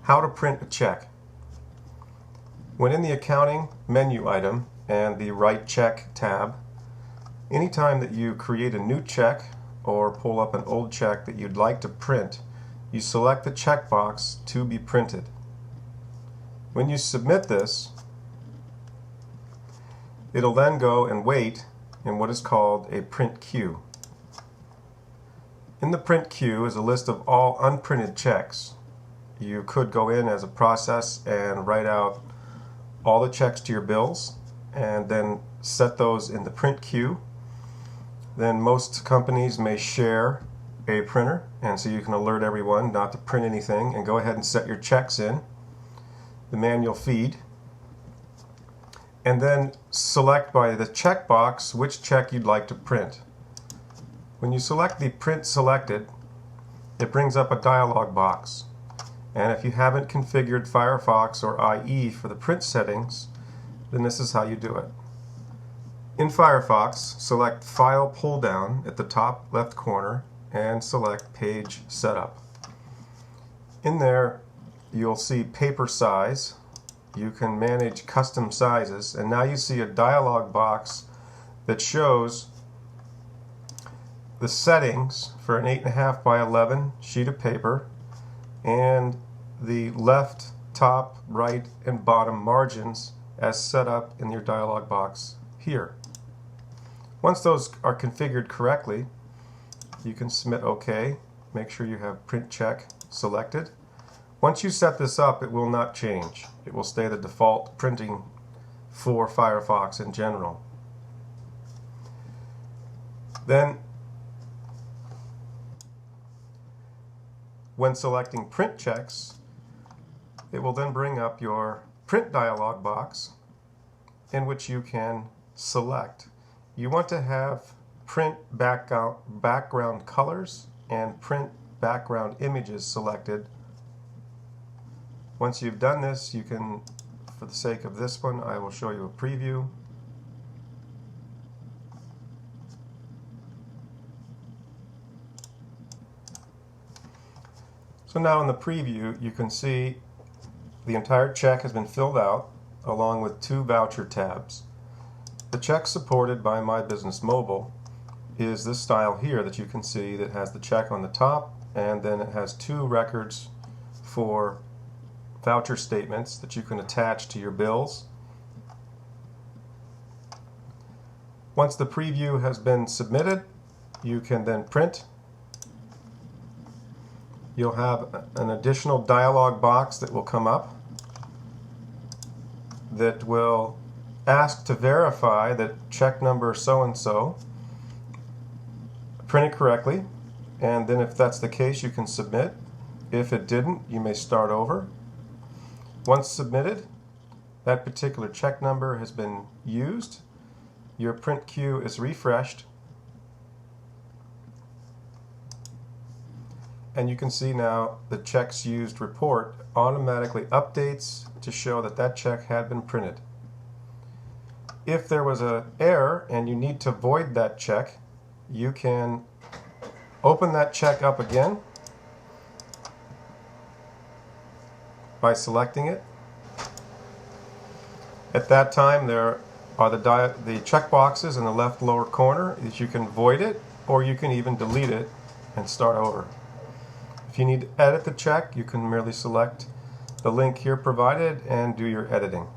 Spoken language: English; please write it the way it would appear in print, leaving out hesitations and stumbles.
How to print a check. When in the accounting menu item and the Write Check tab, anytime that you create a new check or pull up an old check that you'd like to print, you select the checkbox to be printed. When you submit this, it'll then go and wait in what is called a print queue. In the print queue is a list of all unprinted checks. You could go in as a process and write out all the checks to your bills and then set those in the print queue. Then most companies may share a printer, and so you can alert everyone not to print anything and go ahead and set your checks in the manual feed, and then select by the checkbox which check you'd like to print. When you select the print selected, it brings up a dialog box. And if you haven't configured Firefox or IE for the print settings, then this is how you do it. In Firefox, select File pull down at the top left corner and select Page Setup. In there, you'll see paper size. You can manage custom sizes, and now you see a dialog box that shows the settings for an 8.5 by 11 sheet of paper and the left, top, right, and bottom margins as set up in your dialog box here. Once those are configured correctly, you can submit OK. Make sure you have Print Check selected. Once you set this up, it will not change. It will stay the default printing for Firefox in general. Then, when selecting Print Checks, it will then bring up your print dialog box in which you can select. You want to have print background colors and print background images selected. Once you've done this, you can, for the sake of this one, I will show you a preview. So now in the preview, you can see the entire check has been filled out along with 2 voucher tabs. The check supported by My Business Mobile is this style here that you can see that has the check on the top, and then it has 2 records for voucher statements that you can attach to your bills. Once the preview has been submitted, you can then print. You'll have an additional dialog box that will come up that will ask to verify that check number so-and-so printed correctly, and then if that's the case, you can submit. If it didn't, you may start over. Once submitted, that particular check number has been used. Your print queue is refreshed, and you can see now the checks used report automatically updates to show that that check had been printed. If there was an error and you need to void that check, you can open that check up again by selecting it. At that time, there are the check boxes in the left lower corner that you can void it, or you can even delete it and start over. If you need to edit the check, you can merely select the link here provided and do your editing.